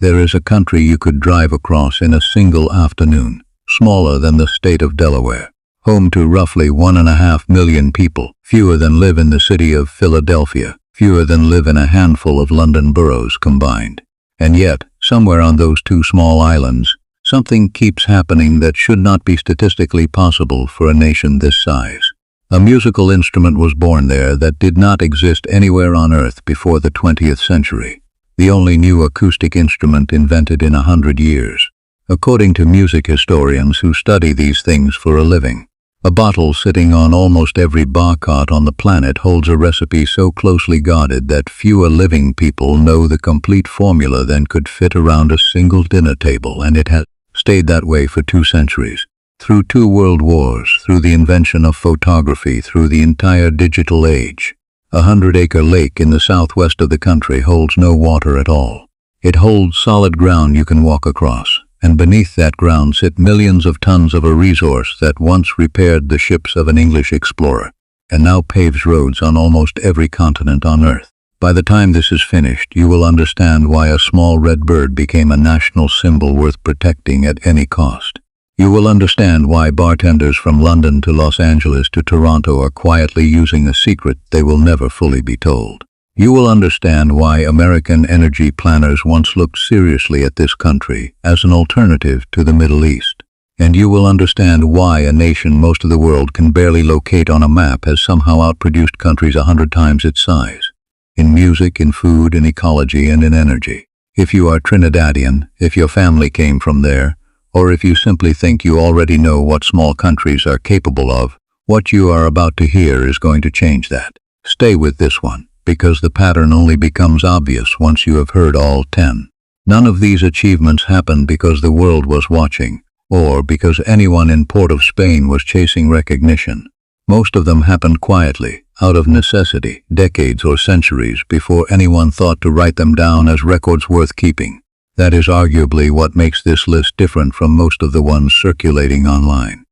There is a country you could drive across in a single afternoon, smaller than the state of Delaware, home to roughly 1.5 million people, fewer than live in the city of Philadelphia, fewer than live in a handful of London boroughs combined. And yet, somewhere on those two small islands, something keeps happening that should not be statistically possible for a nation this size. A musical instrument was born there that did not exist anywhere on Earth before the 20th century. The only new acoustic instrument invented in 100 years, according to music historians who study these things for a living. A bottle sitting on almost every bar cart on the planet holds a recipe so closely guarded that fewer living people know the complete formula than could fit around a single dinner table, and it has stayed that way for 2 centuries. Through 2 world wars, through the invention of photography, through the entire digital age. A 100-acre lake in the southwest of the country holds no water at all. It holds solid ground you can walk across, and beneath that ground sit millions of tons of a resource that once repaired the ships of an English explorer, and now paves roads on almost every continent on Earth. By the time this is finished, you will understand why a small red bird became a national symbol worth protecting at any cost. You will understand why bartenders from London to Los Angeles to Toronto are quietly using a secret they will never fully be told. You will understand why American energy planners once looked seriously at this country as an alternative to the Middle East. And you will understand why a nation most of the world can barely locate on a map has somehow outproduced countries 100 times its size. In music, in food, in ecology, and in energy. If you are Trinidadian, if your family came from there, or if you simply think you already know what small countries are capable of, what you are about to hear is going to change that. Stay with this one, because the pattern only becomes obvious once you have heard all 10. None of these achievements happened because the world was watching, or because anyone in Port of Spain was chasing recognition. Most of them happened quietly, out of necessity, decades or centuries before anyone thought to write them down as records worth keeping. That is arguably what makes this list different from most of the ones circulating online.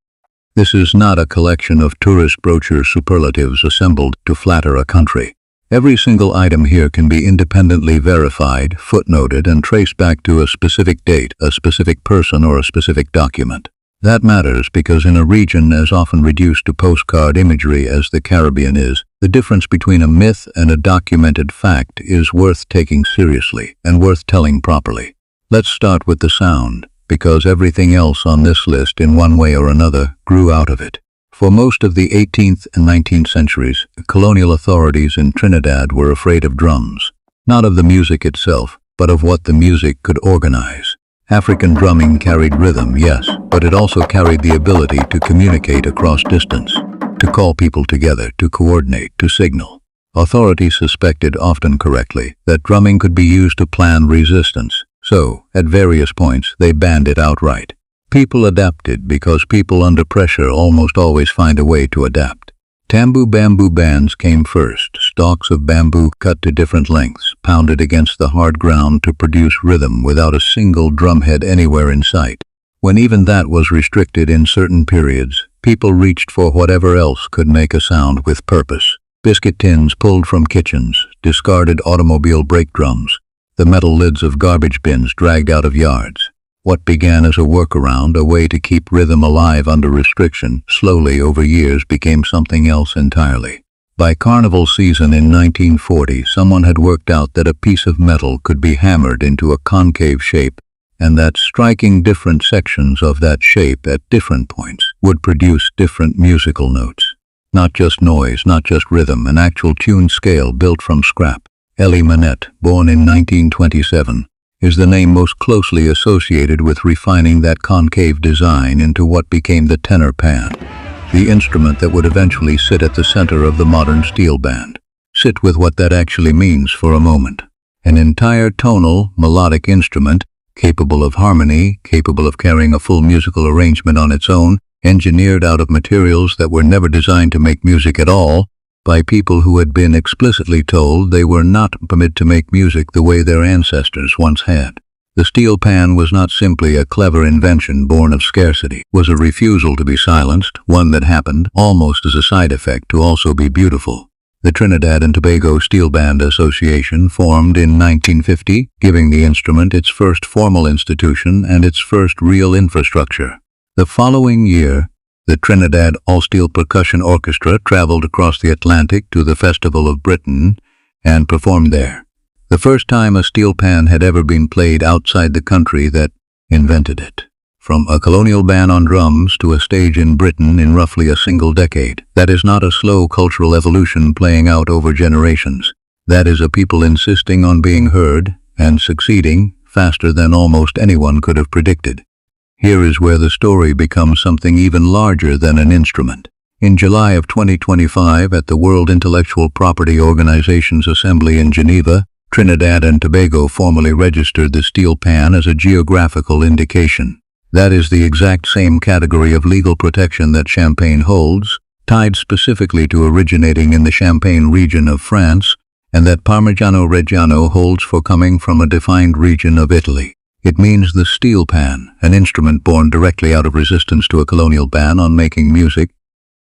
This is not a collection of tourist brochure superlatives assembled to flatter a country. Every single item here can be independently verified, footnoted, and traced back to a specific date, a specific person, or a specific document. That matters because in a region as often reduced to postcard imagery as the Caribbean is, the difference between a myth and a documented fact is worth taking seriously and worth telling properly. Let's start with the sound, because everything else on this list in one way or another grew out of it. For most of the 18th and 19th centuries, colonial authorities in Trinidad were afraid of drums, not of the music itself, but of what the music could organize. African drumming carried rhythm, yes, but it also carried the ability to communicate across distance, to call people together, to coordinate, to signal. Authorities suspected, often correctly, that drumming could be used to plan resistance, so, at various points, they banned it outright. People adapted because people under pressure almost always find a way to adapt. Tambu bamboo bands came first, stalks of bamboo cut to different lengths, pounded against the hard ground to produce rhythm without a single drumhead anywhere in sight. When even that was restricted in certain periods, people reached for whatever else could make a sound with purpose. Biscuit tins pulled from kitchens, discarded automobile brake drums, the metal lids of garbage bins dragged out of yards. What began as a workaround, a way to keep rhythm alive under restriction, slowly over years became something else entirely. By Carnival season in 1940, someone had worked out that a piece of metal could be hammered into a concave shape, and that striking different sections of that shape at different points would produce different musical notes. Not just noise, not just rhythm, an actual tuned scale built from scrap. Elie Manette, born in 1927, is the name most closely associated with refining that concave design into what became the tenor pan, the instrument that would eventually sit at the center of the modern steel band. Sit with what that actually means for a moment. An entire tonal, melodic instrument, capable of harmony, capable of carrying a full musical arrangement on its own, engineered out of materials that were never designed to make music at all, by people who had been explicitly told they were not permitted to make music the way their ancestors once had. The steel pan was not simply a clever invention born of scarcity. It was a refusal to be silenced, one that happened, almost as a side effect, to also be beautiful. The Trinidad and Tobago Steel Band Association formed in 1950, giving the instrument its first formal institution and its first real infrastructure. The following year, the Trinidad All-Steel Percussion Orchestra traveled across the Atlantic to the Festival of Britain and performed there. The first time a steel pan had ever been played outside the country that invented it. From a colonial ban on drums to a stage in Britain in roughly a single decade. That is not a slow cultural evolution playing out over generations. That is a people insisting on being heard and succeeding faster than almost anyone could have predicted. Here is where the story becomes something even larger than an instrument. In July of 2025 at the World Intellectual Property Organization's Assembly in Geneva, Trinidad and Tobago formally registered the steel pan as a geographical indication. That is the exact same category of legal protection that champagne holds, tied specifically to originating in the Champagne region of France, and that Parmigiano Reggiano holds for coming from a defined region of Italy. It means the steel pan, an instrument born directly out of resistance to a colonial ban on making music,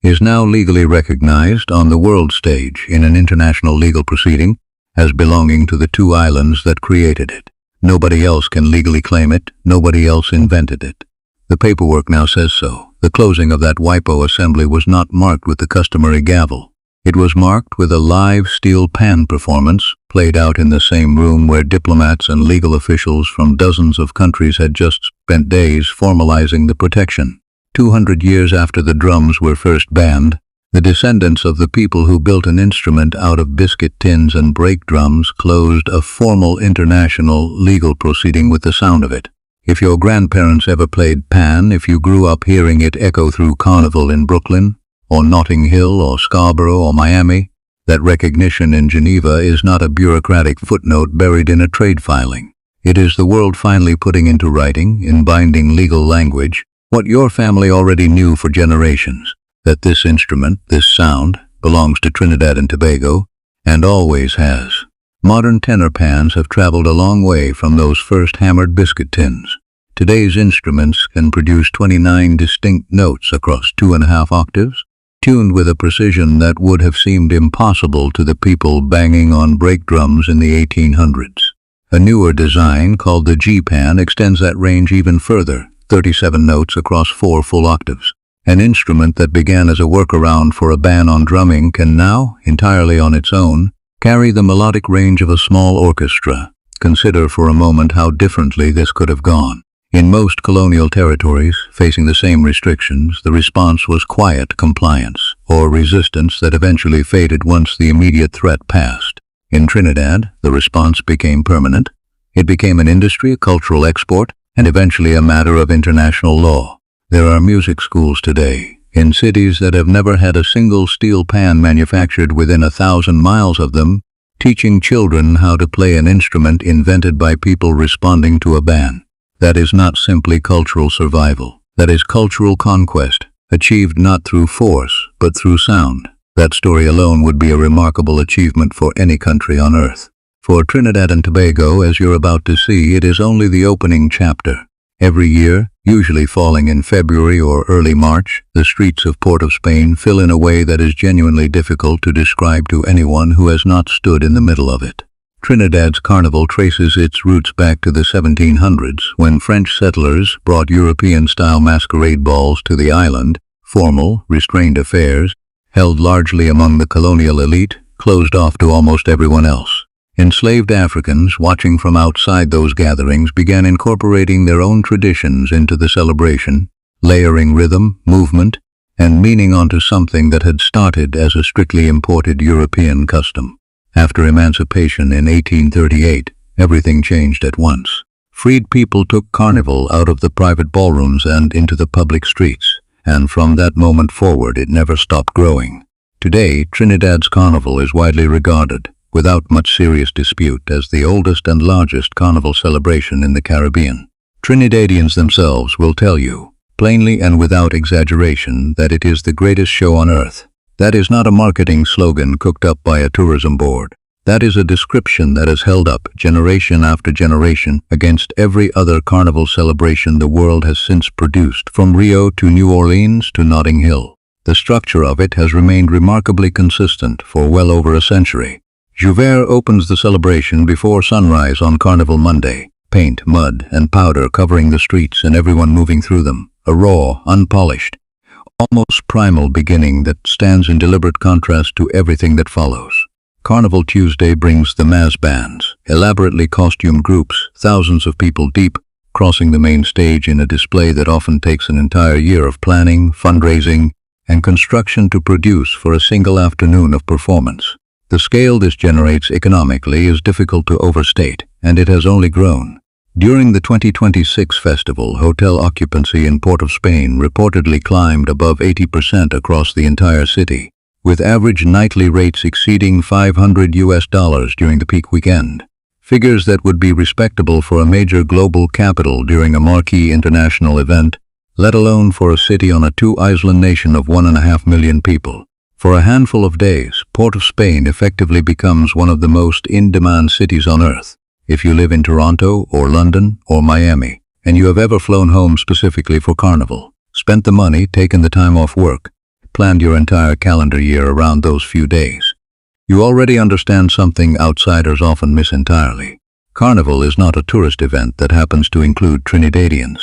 is now legally recognized on the world stage in an international legal proceeding as belonging to the two islands that created it. Nobody else can legally claim it, nobody else invented it. The paperwork now says so. The closing of that WIPO assembly was not marked with the customary gavel. It was marked with a live steel pan performance, played out in the same room where diplomats and legal officials from dozens of countries had just spent days formalizing the protection. 200 years after the drums were first banned, the descendants of the people who built an instrument out of biscuit tins and brake drums closed a formal international legal proceeding with the sound of it. If your grandparents ever played pan, if you grew up hearing it echo through Carnival in Brooklyn, or Notting Hill, or Scarborough, or Miami, that recognition in Geneva is not a bureaucratic footnote buried in a trade filing. It is the world finally putting into writing, in binding legal language, what your family already knew for generations. That this instrument, this sound, belongs to Trinidad and Tobago, and always has. Modern tenor pans have traveled a long way from those first hammered biscuit tins. Today's instruments can produce 29 distinct notes across 2.5 octaves, tuned with a precision that would have seemed impossible to the people banging on brake drums in the 1800s. A newer design, called the G-pan, extends that range even further, 37 notes across 4 full octaves. An instrument that began as a workaround for a ban on drumming can now, entirely on its own, carry the melodic range of a small orchestra. Consider for a moment how differently this could have gone. In most colonial territories, facing the same restrictions, the response was quiet compliance, or resistance that eventually faded once the immediate threat passed. In Trinidad, the response became permanent. It became an industry, a cultural export, and eventually a matter of international law. There are music schools today, in cities that have never had a single steel pan manufactured within 1,000 miles of them, teaching children how to play an instrument invented by people responding to a ban. That is not simply cultural survival. That is cultural conquest, achieved not through force, but through sound. That story alone would be a remarkable achievement for any country on earth. For Trinidad and Tobago, as you're about to see, it is only the opening chapter. Every year, usually falling in February or early March, the streets of Port of Spain fill in a way that is genuinely difficult to describe to anyone who has not stood in the middle of it. Trinidad's Carnival traces its roots back to the 1700s, when French settlers brought European-style masquerade balls to the island, formal, restrained affairs, held largely among the colonial elite, closed off to almost everyone else. Enslaved Africans, watching from outside those gatherings, began incorporating their own traditions into the celebration, layering rhythm, movement, and meaning onto something that had started as a strictly imported European custom. After emancipation in 1838, everything changed at once. Freed people took Carnival out of the private ballrooms and into the public streets, and from that moment forward it never stopped growing. Today, Trinidad's Carnival is widely regarded, without much serious dispute, as the oldest and largest carnival celebration in the Caribbean. Trinidadians themselves will tell you, plainly and without exaggeration, that it is the greatest show on earth. That is not a marketing slogan cooked up by a tourism board. That is a description that has held up generation after generation against every other carnival celebration the world has since produced, from Rio to New Orleans to Notting Hill. The structure of it has remained remarkably consistent for well over a century. Jouvert opens the celebration before sunrise on Carnival Monday. Paint, mud, and powder covering the streets and everyone moving through them. A raw, unpolished, almost primal beginning that stands in deliberate contrast to everything that follows. Carnival Tuesday brings the mass bands, elaborately costumed groups, thousands of people deep, crossing the main stage in a display that often takes an entire year of planning, fundraising, and construction to produce for a single afternoon of performance. The scale this generates economically is difficult to overstate, and it has only grown. During the 2026 festival, hotel occupancy in Port of Spain reportedly climbed above 80% across the entire city, with average nightly rates exceeding $500 during the peak weekend. Figures that would be respectable for a major global capital during a marquee international event, let alone for a city on a two-island nation of 1.5 million people. For a handful of days, Port of Spain effectively becomes one of the most in-demand cities on Earth. If you live in Toronto or London or Miami, and you have ever flown home specifically for Carnival, spent the money, taken the time off work, planned your entire calendar year around those few days, you already understand something outsiders often miss entirely. Carnival is not a tourist event that happens to include Trinidadians.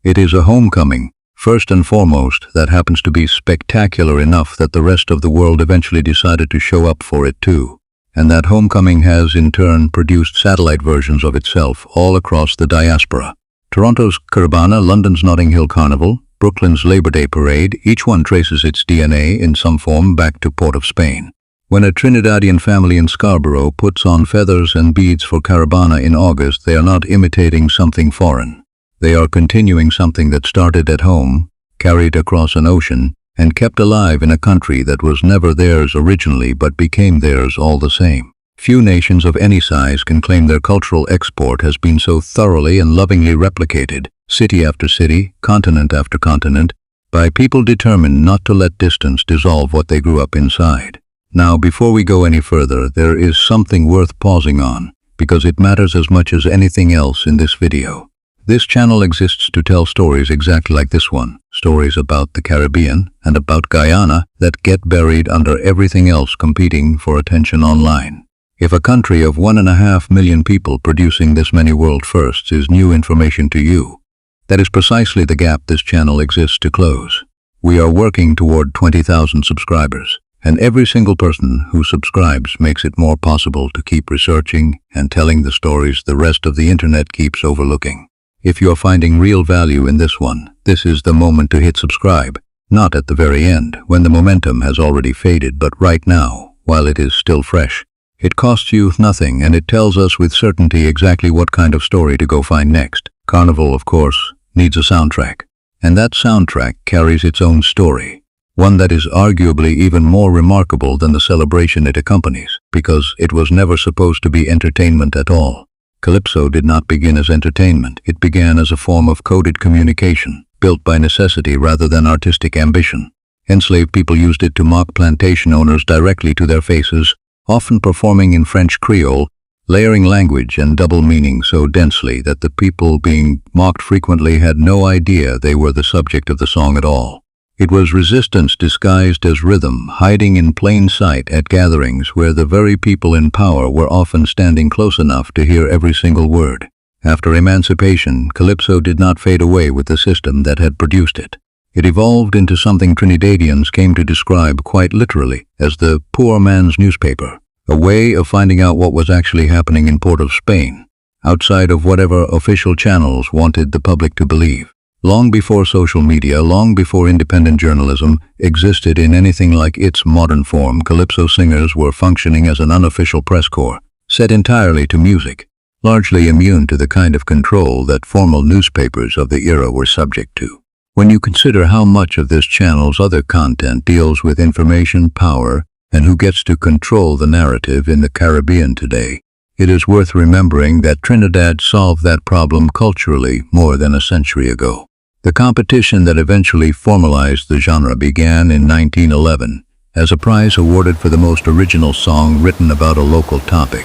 It is a homecoming, first and foremost, that happens to be spectacular enough that the rest of the world eventually decided to show up for it too. And that homecoming has, in turn, produced satellite versions of itself all across the diaspora. Toronto's Caravana, London's Notting Hill Carnival, Brooklyn's Labor Day Parade, each one traces its DNA in some form back to Port of Spain. When a Trinidadian family in Scarborough puts on feathers and beads for Caravana in August, they are not imitating something foreign. They are continuing something that started at home, carried across an ocean, and kept alive in a country that was never theirs originally but became theirs all the same. Few nations of any size can claim their cultural export has been so thoroughly and lovingly replicated, city after city, continent after continent, by people determined not to let distance dissolve what they grew up inside. Now, before we go any further, there is something worth pausing on, because it matters as much as anything else in this video. This channel exists to tell stories exactly like this one, stories about the Caribbean and about Guyana that get buried under everything else competing for attention online. If a country of 1.5 million people producing this many world firsts is new information to you, that is precisely the gap this channel exists to close. We are working toward 20,000 subscribers, and every single person who subscribes makes it more possible to keep researching and telling the stories the rest of the internet keeps overlooking. If you're finding real value in this one, this is the moment to hit subscribe, not at the very end, when the momentum has already faded, but right now, while it is still fresh. It costs you nothing, and it tells us with certainty exactly what kind of story to go find next. Carnival, of course, needs a soundtrack, and that soundtrack carries its own story, one that is arguably even more remarkable than the celebration it accompanies, because it was never supposed to be entertainment at all. Calypso did not begin as entertainment. It began as a form of coded communication, built by necessity rather than artistic ambition. Enslaved people used it to mock plantation owners directly to their faces, often performing in French Creole, layering language and double meaning so densely that the people being mocked frequently had no idea they were the subject of the song at all. It was resistance disguised as rhythm, hiding in plain sight at gatherings where the very people in power were often standing close enough to hear every single word. After emancipation, Calypso did not fade away with the system that had produced it. It evolved into something Trinidadians came to describe quite literally as the poor man's newspaper, a way of finding out what was actually happening in Port of Spain, outside of whatever official channels wanted the public to believe. Long before social media, long before independent journalism existed in anything like its modern form, Calypso singers were functioning as an unofficial press corps, set entirely to music, largely immune to the kind of control that formal newspapers of the era were subject to. When you consider how much of this channel's other content deals with information, power, and who gets to control the narrative in the Caribbean today, it is worth remembering that Trinidad solved that problem culturally more than a century ago. The competition that eventually formalized the genre began in 1911 as a prize awarded for the most original song written about a local topic.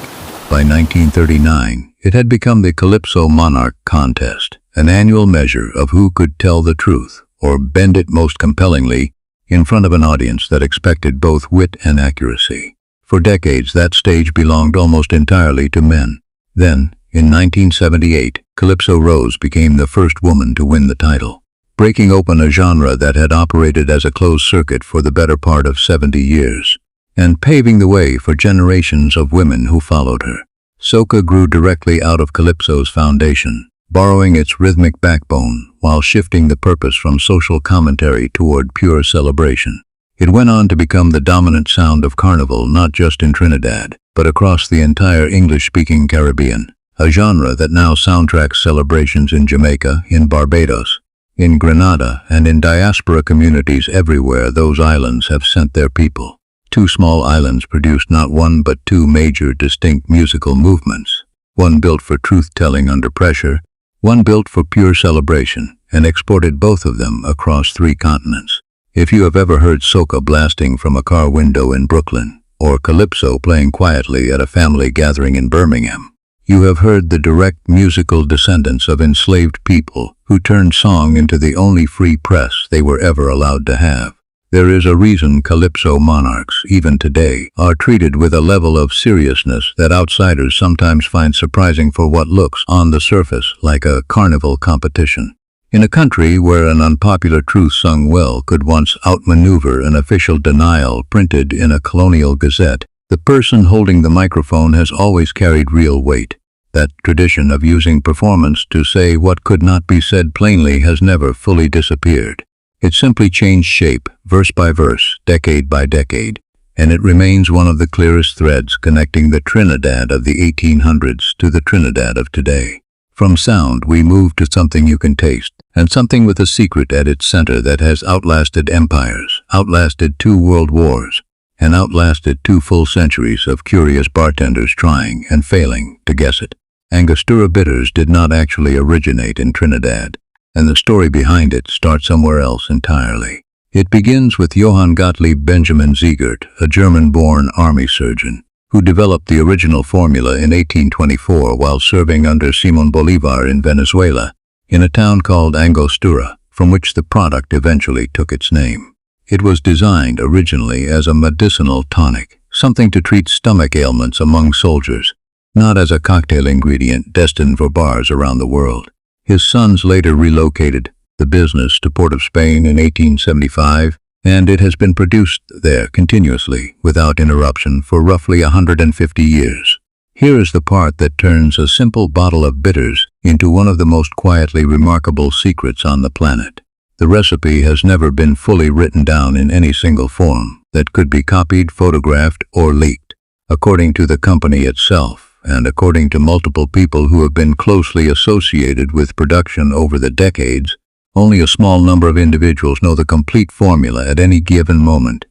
By 1939, it had become the Calypso Monarch Contest, an annual measure of who could tell the truth, or bend it most compellingly, in front of an audience that expected both wit and accuracy. For decades, that stage belonged almost entirely to men. Then, in 1978, Calypso Rose became the first woman to win the title, breaking open a genre that had operated as a closed circuit for the better part of 70 years, and paving the way for generations of women who followed her. Soca grew directly out of Calypso's foundation, borrowing its rhythmic backbone while shifting the purpose from social commentary toward pure celebration. It went on to become the dominant sound of Carnival not just in Trinidad, but across the entire English-speaking Caribbean, a genre that now soundtracks celebrations in Jamaica, in Barbados, in Grenada, and in diaspora communities everywhere those islands have sent their people. Two small islands produced not one but two major distinct musical movements, one built for truth-telling under pressure, one built for pure celebration, and exported both of them across 3 continents. If you have ever heard soca blasting from a car window in Brooklyn, or calypso playing quietly at a family gathering in Birmingham, you have heard the direct musical descendants of enslaved people who turned song into the only free press they were ever allowed to have. There is a reason calypso monarchs, even today, are treated with a level of seriousness that outsiders sometimes find surprising for what looks, on the surface, like a carnival competition. In a country where an unpopular truth sung well could once outmaneuver an official denial printed in a colonial gazette, the person holding the microphone has always carried real weight. That tradition of using performance to say what could not be said plainly has never fully disappeared. It simply changed shape, verse by verse, decade by decade, and it remains one of the clearest threads connecting the Trinidad of the 1800s to the Trinidad of today. From sound, we move to something you can taste, and something with a secret at its center that has outlasted empires, outlasted 2 world wars, and outlasted 2 full centuries of curious bartenders trying and failing to guess it. Angostura Bitters did not actually originate in Trinidad, and the story behind it starts somewhere else entirely. It begins with Johann Gottlieb Benjamin Ziegert, a German-born army surgeon, who developed the original formula in 1824 while serving under Simón Bolívar in Venezuela, in a town called Angostura, from which the product eventually took its name. It was designed originally as a medicinal tonic, something to treat stomach ailments among soldiers, not as a cocktail ingredient destined for bars around the world. His sons later relocated the business to Port of Spain in 1875, and it has been produced there continuously, without interruption, for roughly 150 years. Here is the part that turns a simple bottle of bitters into one of the most quietly remarkable secrets on the planet. The recipe has never been fully written down in any single form that could be copied, photographed, or leaked. According to the company itself, and according to multiple people who have been closely associated with production over the decades, only a small number of individuals know the complete formula at any given moment.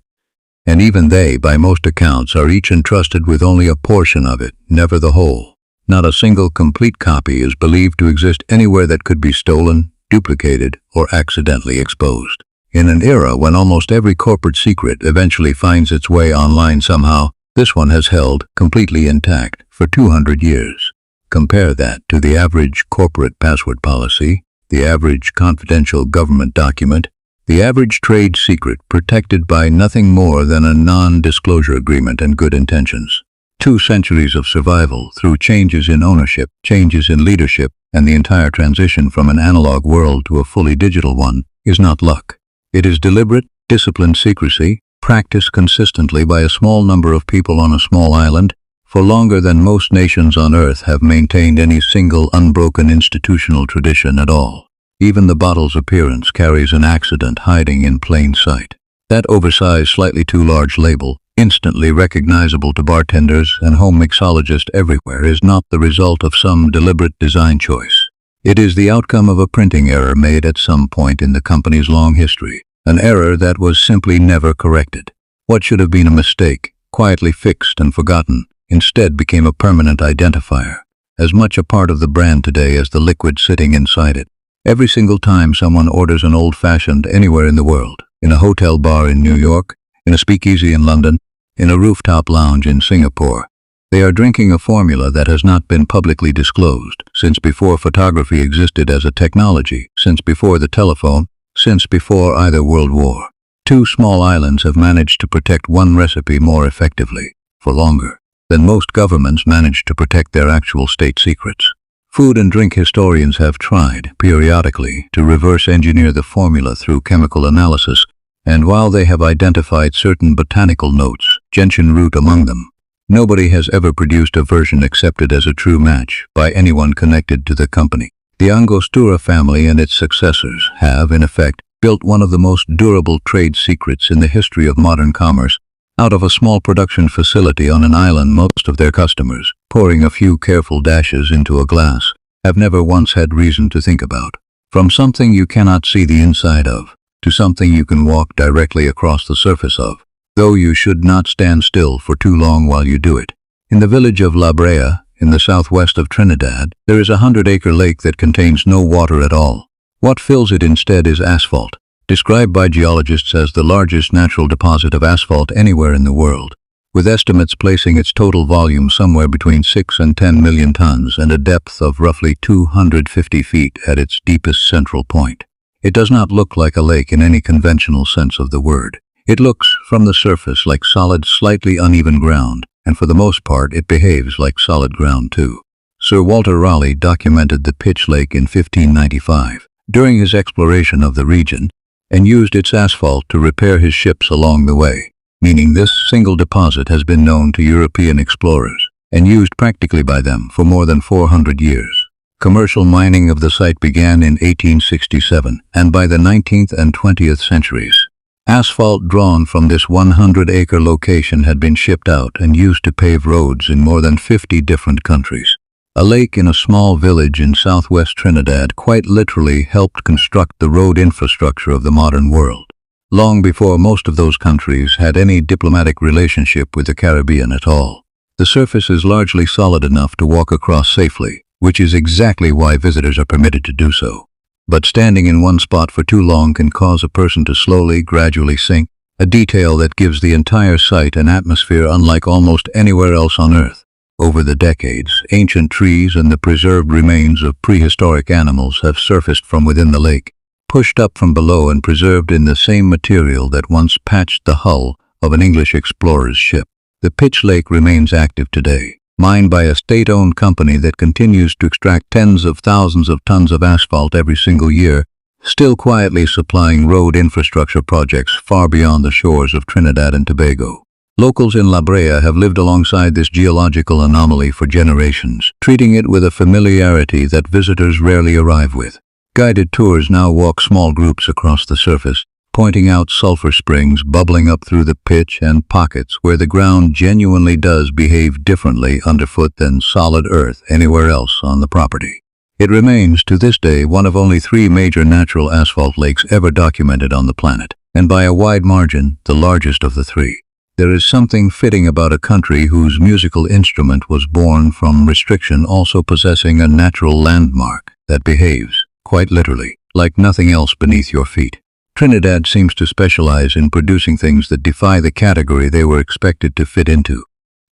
And even they, by most accounts, are each entrusted with only a portion of it, never the whole. Not a single complete copy is believed to exist anywhere that could be stolen, duplicated, or accidentally exposed. In an era when almost every corporate secret eventually finds its way online somehow, this one has held, completely intact, for 200 years. Compare that to the average corporate password policy, the average confidential government document, the average trade secret protected by nothing more than a non-disclosure agreement and good intentions. 2 centuries of survival through changes in ownership, changes in leadership, and the entire transition from an analog world to a fully digital one is not luck. It is deliberate, disciplined secrecy, practiced consistently by a small number of people on a small island, for longer than most nations on Earth have maintained any single unbroken institutional tradition at all. Even the bottle's appearance carries an accident hiding in plain sight. That oversized, slightly too large label, instantly recognizable to bartenders and home mixologists everywhere, is not the result of some deliberate design choice. It is the outcome of a printing error made at some point in the company's long history, an error that was simply never corrected. What should have been a mistake, quietly fixed and forgotten, instead became a permanent identifier, as much a part of the brand today as the liquid sitting inside it. Every single time someone orders an old-fashioned anywhere in the world, in a hotel bar in New York, in a speakeasy in London, in a rooftop lounge in Singapore, they are drinking a formula that has not been publicly disclosed since before photography existed as a technology, since before the telephone, since before either World War two small islands have managed to protect one recipe more effectively, for longer, than most governments manage to protect their actual state secrets. Food and drink historians have tried, periodically, to reverse engineer the formula through chemical analysis, and while they have identified certain botanical notes, gentian root among them, nobody has ever produced a version accepted as a true match by anyone connected to the company. The Angostura family and its successors have, in effect, built one of the most durable trade secrets in the history of modern commerce out of a small production facility on an island. Most of their customers, pouring a few careful dashes into a glass, have never once had reason to think about. From something you cannot see the inside of, to something you can walk directly across the surface of, though you should not stand still for too long while you do it. In the village of La Brea, in the southwest of Trinidad, there is a 100-acre lake that contains no water at all. What fills it instead is asphalt, described by geologists as the largest natural deposit of asphalt anywhere in the world, with estimates placing its total volume somewhere between 6 and 10 million tons and a depth of roughly 250 feet at its deepest central point. It does not look like a lake in any conventional sense of the word. It looks, from the surface, like solid, slightly uneven ground, and for the most part it behaves like solid ground too. Sir Walter Raleigh documented the Pitch Lake in 1595, during his exploration of the region, and used its asphalt to repair his ships along the way, meaning this single deposit has been known to European explorers, and used practically by them for more than 400 years. Commercial mining of the site began in 1867, and by the 19th and 20th centuries, asphalt drawn from this 100-acre location had been shipped out and used to pave roads in more than 50 different countries. A lake in a small village in southwest Trinidad quite literally helped construct the road infrastructure of the modern world, long before most of those countries had any diplomatic relationship with the Caribbean at all. The surface is largely solid enough to walk across safely, which is exactly why visitors are permitted to do so. But standing in one spot for too long can cause a person to slowly, gradually sink, a detail that gives the entire site an atmosphere unlike almost anywhere else on Earth. Over the decades, ancient trees and the preserved remains of prehistoric animals have surfaced from within the lake, pushed up from below and preserved in the same material that once patched the hull of an English explorer's ship. The Pitch Lake remains active today, mined by a state-owned company that continues to extract tens of thousands of tons of asphalt every single year, still quietly supplying road infrastructure projects far beyond the shores of Trinidad and Tobago. Locals in La Brea have lived alongside this geological anomaly for generations, treating it with a familiarity that visitors rarely arrive with. Guided tours now walk small groups across the surface, pointing out sulfur springs bubbling up through the pitch and pockets where the ground genuinely does behave differently underfoot than solid earth anywhere else on the property. It remains, to this day, one of only 3 major natural asphalt lakes ever documented on the planet, and by a wide margin, the largest of the 3. There is something fitting about a country whose musical instrument was born from restriction also possessing a natural landmark that behaves, quite literally, like nothing else beneath your feet. Trinidad seems to specialize in producing things that defy the category they were expected to fit into.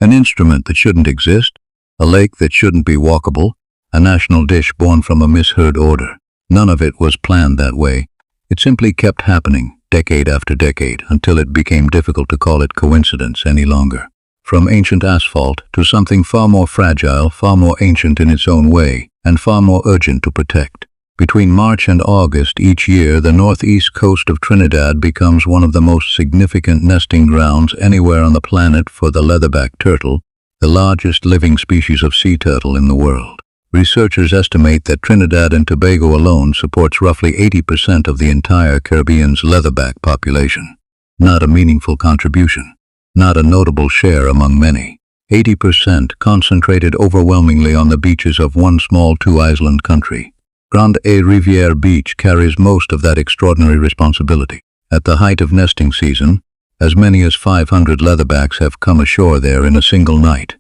An instrument that shouldn't exist, a lake that shouldn't be walkable, a national dish born from a misheard order. None of it was planned that way. It simply kept happening, decade after decade, until it became difficult to call it coincidence any longer. From ancient asphalt to something far more fragile, far more ancient in its own way, and far more urgent to protect. Between March and August each year, the northeast coast of Trinidad becomes one of the most significant nesting grounds anywhere on the planet for the leatherback turtle, the largest living species of sea turtle in the world. Researchers estimate that Trinidad and Tobago alone supports roughly 80% of the entire Caribbean's leatherback population. Not a meaningful contribution, not a notable share among many. 80% concentrated overwhelmingly on the beaches of one small 2-island country. Grande Rivière Beach carries most of that extraordinary responsibility. At the height of nesting season, as many as 500 leatherbacks have come ashore there in a single night.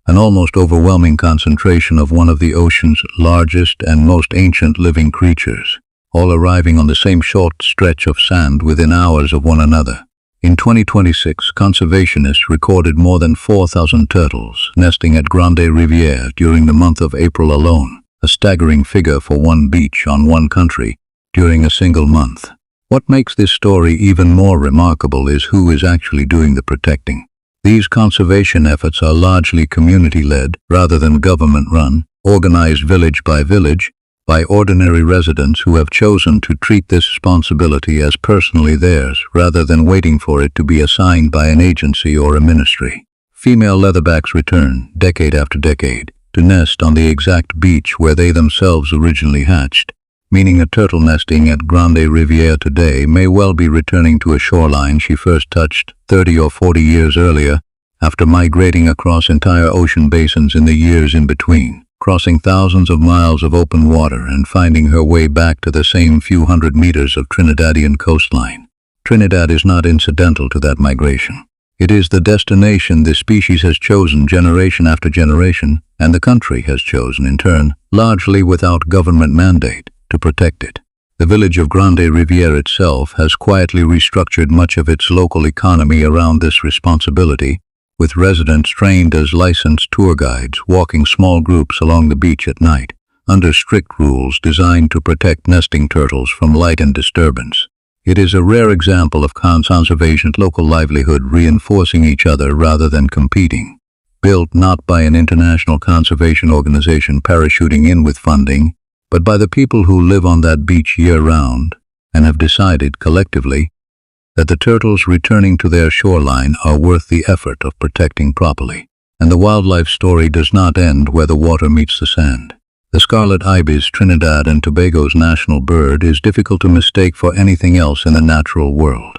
An almost overwhelming concentration of one of the ocean's largest and most ancient living creatures, all arriving on the same short stretch of sand within hours of one another. In 2026, conservationists recorded more than 4,000 turtles nesting at Grande Rivière during the month of April alone, a staggering figure for one beach on one country during a single month. What makes this story even more remarkable is who is actually doing the protecting. These conservation efforts are largely community-led rather than government-run, organized village by village, by ordinary residents who have chosen to treat this responsibility as personally theirs rather than waiting for it to be assigned by an agency or a ministry. Female leatherbacks return, decade after decade, to nest on the exact beach where they themselves originally hatched, meaning a turtle nesting at Grande Riviere today may well be returning to a shoreline she first touched 30 or 40 years earlier, after migrating across entire ocean basins in the years in between, crossing thousands of miles of open water and finding her way back to the same few hundred meters of Trinidadian coastline. Trinidad is not incidental to that migration. It is the destination the species has chosen generation after generation, and the country has chosen in turn, largely without government mandate, to protect it. The village of Grande Riviere itself has quietly restructured much of its local economy around this responsibility, with residents trained as licensed tour guides walking small groups along the beach at night, under strict rules designed to protect nesting turtles from light and disturbance. It is a rare example of conservation and local livelihood reinforcing each other rather than competing. Built not by an international conservation organization parachuting in with funding, but by the people who live on that beach year-round and have decided collectively that the turtles returning to their shoreline are worth the effort of protecting properly. And the wildlife story does not end where the water meets the sand. The scarlet ibis, Trinidad and Tobago's national bird, is difficult to mistake for anything else in the natural world.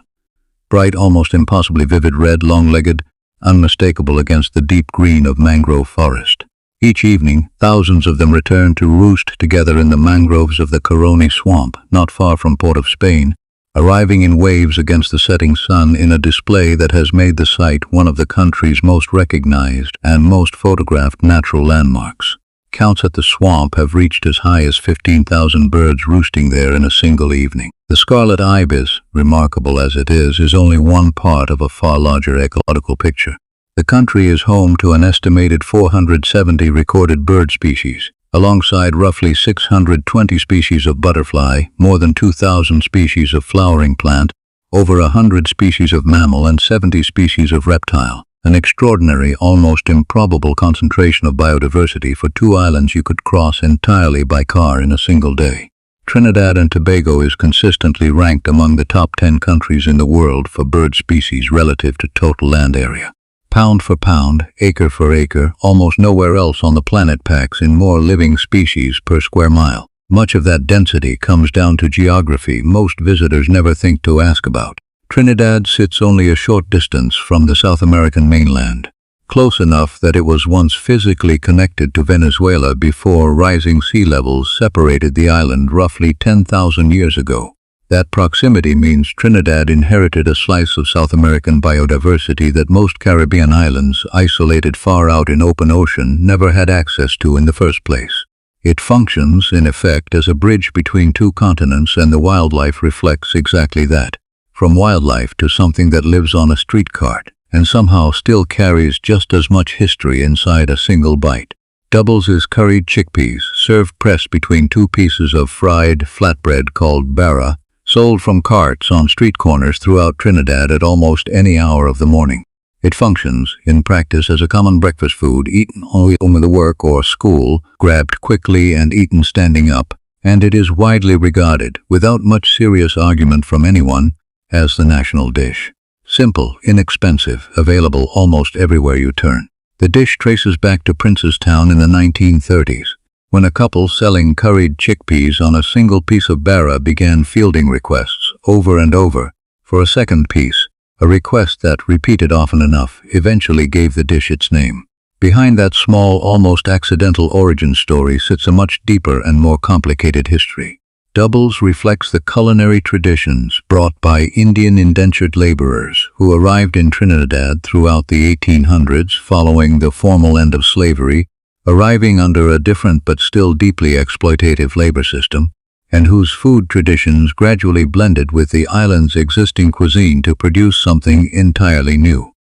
Bright, almost impossibly vivid red, long-legged, unmistakable against the deep green of mangrove forest. Each evening, thousands of them return to roost together in the mangroves of the Caroni swamp, not far from Port of Spain, arriving in waves against the setting sun in a display that has made the site one of the country's most recognized and most photographed natural landmarks. Counts at the swamp have reached as high as 15,000 birds roosting there in a single evening. The scarlet ibis, remarkable as it is only one part of a far larger ecological picture. The country is home to an estimated 470 recorded bird species, alongside roughly 620 species of butterfly, more than 2,000 species of flowering plant, over 100 species of mammal, and 70 species of reptile. An extraordinary, almost improbable concentration of biodiversity for two islands you could cross entirely by car in a single day. Trinidad and Tobago is consistently ranked among the top 10 countries in the world for bird species relative to total land area. Pound for pound, acre for acre, almost nowhere else on the planet packs in more living species per square mile. Much of that density comes down to geography most visitors never think to ask about. Trinidad sits only a short distance from the South American mainland, close enough that it was once physically connected to Venezuela before rising sea levels separated the island roughly 10,000 years ago. That proximity means Trinidad inherited a slice of South American biodiversity that most Caribbean islands, isolated far out in open ocean, never had access to in the first place. It functions, in effect, as a bridge between two continents, and the wildlife reflects exactly that. From wildlife to something that lives on a street cart, and somehow still carries just as much history inside a single bite. Doubles is curried chickpeas, served pressed between two pieces of fried flatbread called barra, sold from carts on street corners throughout Trinidad at almost any hour of the morning. It functions, in practice, as a common breakfast food eaten only at the work or school, grabbed quickly and eaten standing up, and it is widely regarded, without much serious argument from anyone, as the national dish. Simple, inexpensive, available almost everywhere you turn. The dish traces back to Princestown in the 1930s, when a couple selling curried chickpeas on a single piece of barra began fielding requests over and over for a second piece, a request that, repeated often enough, eventually gave the dish its name. Behind that small, almost accidental origin story sits a much deeper and more complicated history. Doubles reflects the culinary traditions brought by Indian indentured laborers who arrived in Trinidad throughout the 1800s following the formal end of slavery, arriving under a different but still deeply exploitative labor system, and whose food traditions gradually blended with the island's existing cuisine to produce something entirely new.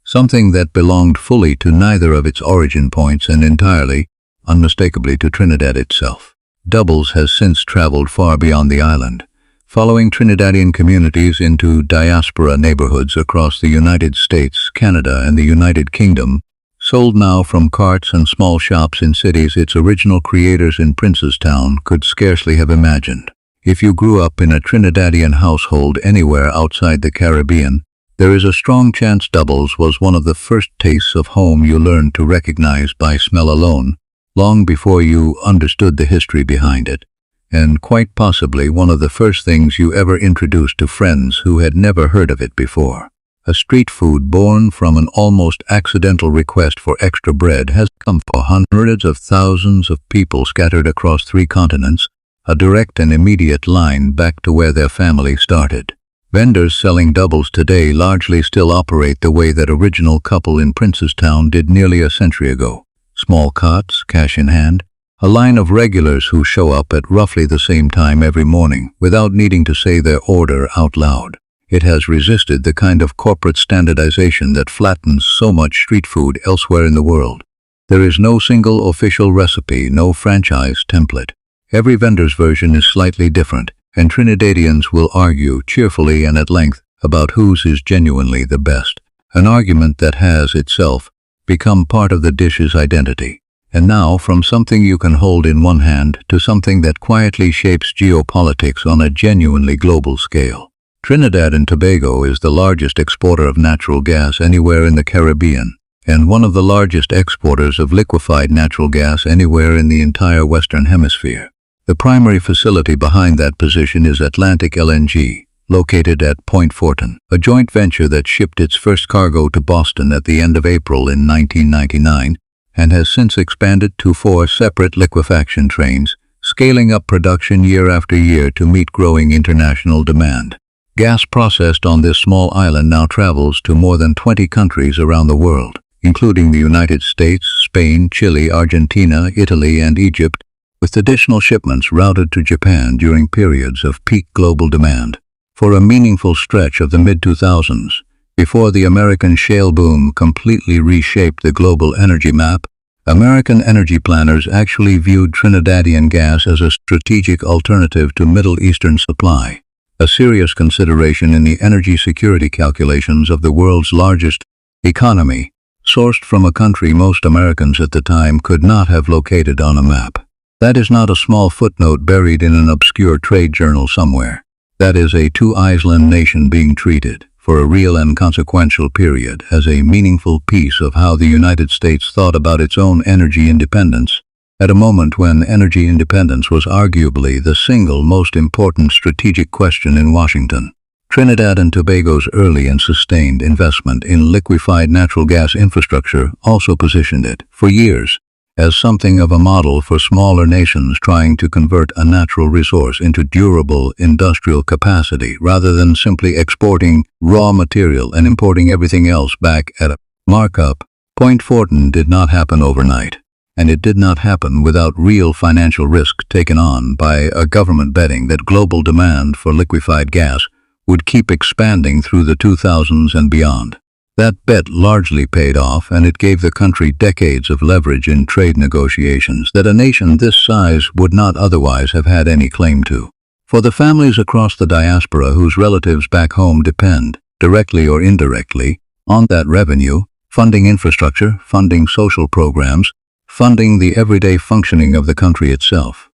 Something that belonged fully to neither of its origin points and entirely, unmistakably, to Trinidad itself. Doubles has since traveled far beyond the island, following Trinidadian communities into diaspora neighborhoods across the United States, Canada, and the United Kingdom, sold now from carts and small shops in cities its original creators in Princestown could scarcely have imagined. If you grew up in a Trinidadian household anywhere outside the Caribbean, there is a strong chance doubles was one of the first tastes of home you learned to recognize by smell alone, long before you understood the history behind it, and quite possibly one of the first things you ever introduced to friends who had never heard of it before. A street food born from an almost accidental request for extra bread has come for hundreds of thousands of people scattered across 3 continents, a direct and immediate line back to where their family started. Vendors selling doubles today largely still operate the way that original couple in Princestown did nearly a century ago. Small cots, cash in hand, a line of regulars who show up at roughly the same time every morning without needing to say their order out loud. It has resisted the kind of corporate standardization that flattens so much street food elsewhere in the world. There is no single official recipe, no franchise template. Every vendor's version is slightly different, and Trinidadians will argue cheerfully and at length about whose is genuinely the best, an argument that has itself become part of the dish's identity. And now, from something you can hold in one hand to something that quietly shapes geopolitics on a genuinely global scale. Trinidad and Tobago is the largest exporter of natural gas anywhere in the Caribbean, and one of the largest exporters of liquefied natural gas anywhere in the entire Western Hemisphere. The primary facility behind that position is Atlantic LNG, located at Point Fortin, a joint venture that shipped its first cargo to Boston at the end of April in 1999, and has since expanded to 4 separate liquefaction trains, scaling up production year after year to meet growing international demand. Gas processed on this small island now travels to more than 20 countries around the world, including the United States, Spain, Chile, Argentina, Italy, and Egypt, with additional shipments routed to Japan during periods of peak global demand. For a meaningful stretch of the mid-2000s, before the American shale boom completely reshaped the global energy map, American energy planners actually viewed Trinidadian gas as a strategic alternative to Middle Eastern supply, a serious consideration in the energy security calculations of the world's largest economy, sourced from a country most Americans at the time could not have located on a map. That is not a small footnote buried in an obscure trade journal somewhere. That is a two-island nation being treated, for a real and consequential period, as a meaningful piece of how the United States thought about its own energy independence, at a moment when energy independence was arguably the single most important strategic question in Washington. Trinidad and Tobago's early and sustained investment in liquefied natural gas infrastructure also positioned it, for years, as something of a model for smaller nations trying to convert a natural resource into durable industrial capacity rather than simply exporting raw material and importing everything else back at a markup. Point Fortin did not happen overnight, and it did not happen without real financial risk taken on by a government betting that global demand for liquefied gas would keep expanding through the 2000s and beyond. That bet largely paid off, and it gave the country decades of leverage in trade negotiations that a nation this size would not otherwise have had any claim to. For the families across the diaspora whose relatives back home depend, directly or indirectly, on that revenue, funding infrastructure, funding social programs, funding the everyday functioning of the country itself.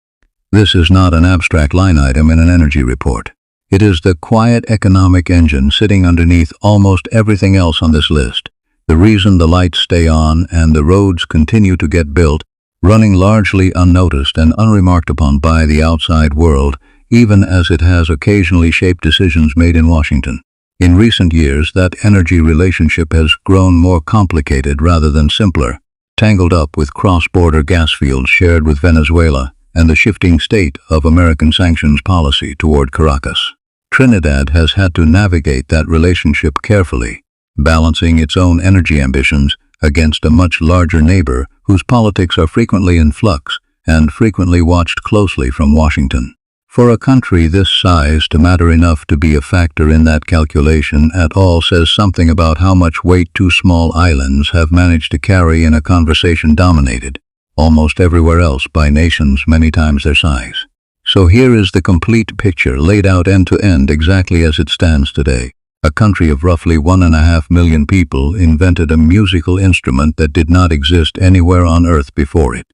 This is not an abstract line item in an energy report. It is the quiet economic engine sitting underneath almost everything else on this list. The reason the lights stay on and the roads continue to get built, running largely unnoticed and unremarked upon by the outside world, even as it has occasionally shaped decisions made in Washington. In recent years, that energy relationship has grown more complicated rather than simpler, tangled up with cross-border gas fields shared with Venezuela and the shifting state of American sanctions policy toward Caracas. Trinidad has had to navigate that relationship carefully, balancing its own energy ambitions against a much larger neighbor whose politics are frequently in flux and frequently watched closely from Washington. For a country this size to matter enough to be a factor in that calculation at all says something about how much weight 2 small islands have managed to carry in a conversation dominated, almost everywhere else, by nations many times their size. So here is the complete picture laid out end to end exactly as it stands today. A country of roughly 1.5 million people invented a musical instrument that did not exist anywhere on Earth before it.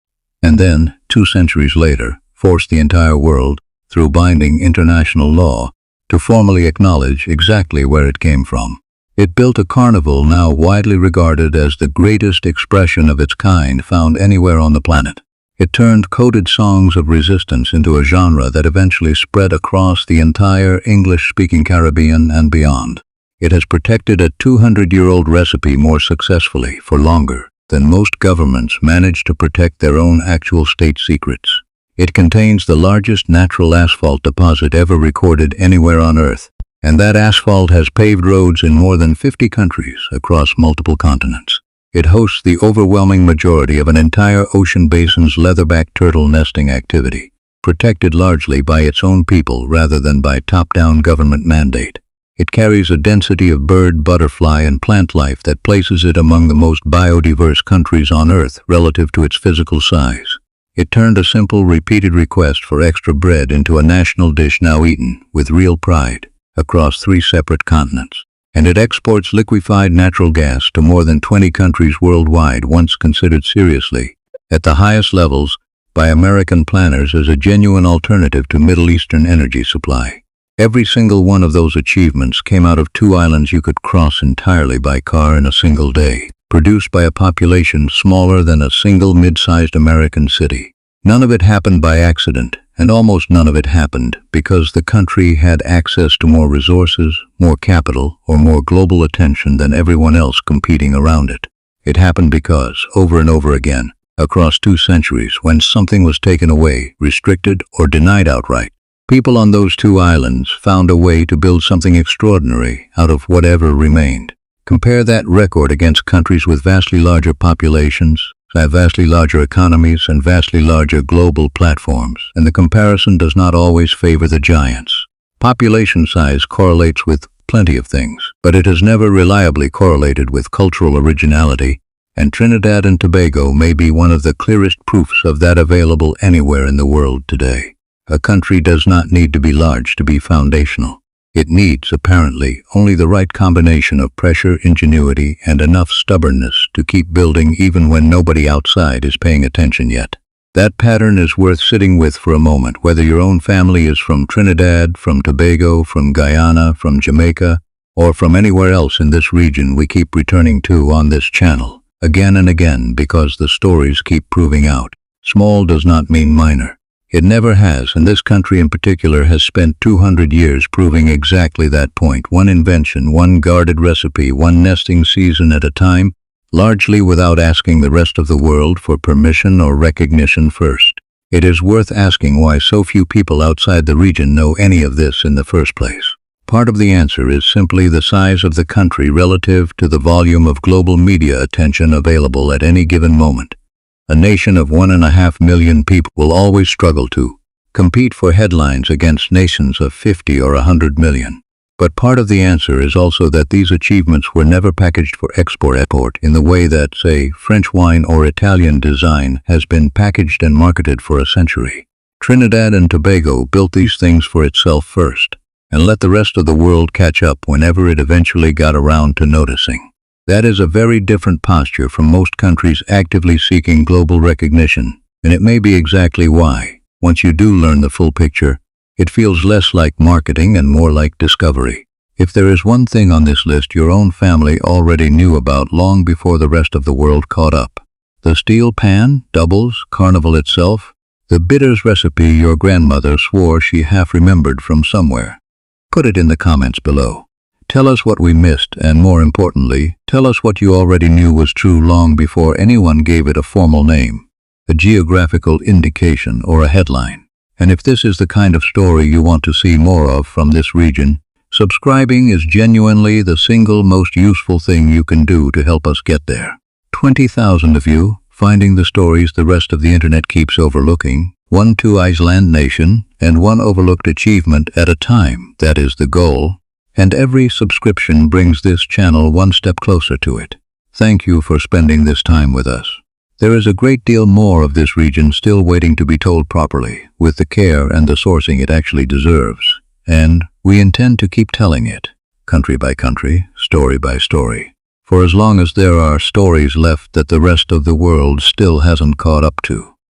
And then, 2 centuries later, forced the entire world, through binding international law, to formally acknowledge exactly where it came from. It built a carnival now widely regarded as the greatest expression of its kind found anywhere on the planet. It turned coded songs of resistance into a genre that eventually spread across the entire English-speaking Caribbean and beyond. It has protected a 200-year-old recipe more successfully for longer than most governments manage to protect their own actual state secrets. It contains the largest natural asphalt deposit ever recorded anywhere on Earth, and that asphalt has paved roads in more than 50 countries across multiple continents. It hosts the overwhelming majority of an entire ocean basin's leatherback turtle nesting activity, protected largely by its own people rather than by top-down government mandate. It carries a density of bird, butterfly, and plant life that places it among the most biodiverse countries on Earth relative to its physical size. It turned a simple, repeated request for extra bread into a national dish now eaten with real pride across 3 separate continents. And it exports liquefied natural gas to more than 20 countries worldwide, once considered seriously, at the highest levels, by American planners as a genuine alternative to Middle Eastern energy supply. Every single one of those achievements came out of 2 islands you could cross entirely by car in a single day, produced by a population smaller than a single mid-sized American city. None of it happened by accident, and almost none of it happened because the country had access to more resources, more capital, or more global attention than everyone else competing around it. It happened because, over and over again, across 2 centuries, when something was taken away, restricted, or denied outright, people on those 2 islands found a way to build something extraordinary out of whatever remained. Compare that record against countries with vastly larger populations, vastly larger economies, and vastly larger global platforms, and the comparison does not always favor the giants. Population size correlates with plenty of things, but it has never reliably correlated with cultural originality, and Trinidad and Tobago may be one of the clearest proofs of that available anywhere in the world today. A country does not need to be large to be foundational. It needs, apparently, only the right combination of pressure, ingenuity, and enough stubbornness to keep building even when nobody outside is paying attention yet. That pattern is worth sitting with for a moment, whether your own family is from Trinidad, from Tobago, from Guyana, from Jamaica, or from anywhere else in this region we keep returning to on this channel, again and again, because the stories keep proving out. Small does not mean minor. It never has, and this country in particular has spent 200 years proving exactly that point, one invention, one guarded recipe, one nesting season at a time, largely without asking the rest of the world for permission or recognition first. It is worth asking why so few people outside the region know any of this in the first place. Part of the answer is simply the size of the country relative to the volume of global media attention available at any given moment. A nation of 1.5 million people will always struggle to compete for headlines against nations of 50 or 100 million. But part of the answer is also that these achievements were never packaged for export in the way that, say, French wine or Italian design has been packaged and marketed for a century. Trinidad and Tobago built these things for itself first, and let the rest of the world catch up whenever it eventually got around to noticing. That is a very different posture from most countries actively seeking global recognition, and it may be exactly why, once you do learn the full picture, it feels less like marketing and more like discovery. If there is one thing on this list your own family already knew about long before the rest of the world caught up, the steel pan, doubles, Carnival itself, the bitters recipe your grandmother swore she half remembered from somewhere, put it in the comments below. Tell us what we missed, and more importantly, tell us what you already knew was true long before anyone gave it a formal name, a geographical indication, or a headline. And if this is the kind of story you want to see more of from this region, subscribing is genuinely the single most useful thing you can do to help us get there. 20,000 of you, finding the stories the rest of the internet keeps overlooking, one two-island nation, and one overlooked achievement at a time, that is the goal. And every subscription brings this channel one step closer to it. Thank you for spending this time with us. There is a great deal more of this region still waiting to be told properly, with the care and the sourcing it actually deserves. And we intend to keep telling it, country by country, story by story, for as long as there are stories left that the rest of the world still hasn't caught up to.